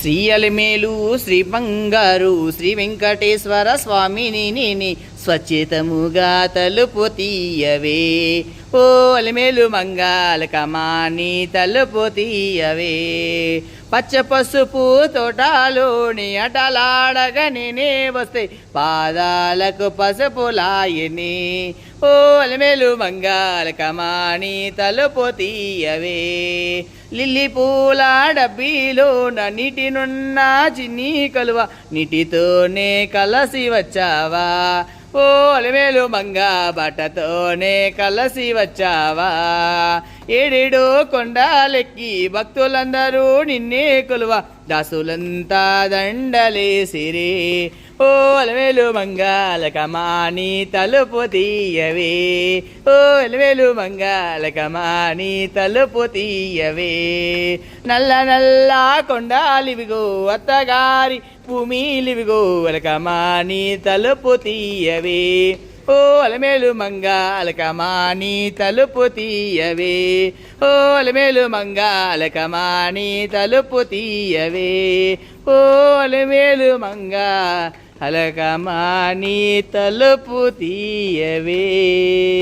శ్రీ అలిమేలు శ్రీ బంగారు శ్రీ వెంకటేశ్వర స్వామిని నేని స్వచ్ఛతముగా తలుపు తీయవే. ఓ అలిమేలు మంగళ కమాని తలుపు తీయవే. పచ్చ పసుపు తోటలోని అటలాడగా నేనే వస్తే పాదాలకు పసుపులాయని. ఓ అలిమేలు మంగళ కమాని తలుపు తీయవే. లిల్లీ పూల డబ్బీలో నీటినున్న చిన్ని కలువ నీటితోనే కలసి వచ్చావా. ఓ అలిమేలు మంగ బట్టతోనే కలసి వచ్చావా. ఏడేడో కొండలెక్కి భక్తులందరూ నిన్నే కొలువ దాసులంతా దండలేసిరి. ఓ అలిమేలు మంగళ కమాని తలుపు తీయవే. ఓ అలిమేలు మంగళ కమాని తలుపు తీయవే. నల్ల నల్ల కొండాలివిగో అత్తగారి భూమిలివిగో కమాని తలుపు తీయవే. ఓ అలిమేలు మంగళ కమాని తలుపు తీయవే. ఓ అలిమేలు మంగళ కమాని తలుపు తీయవే. ఓ అలిమేలు మంగళ కమాని తలుపు తీయవే.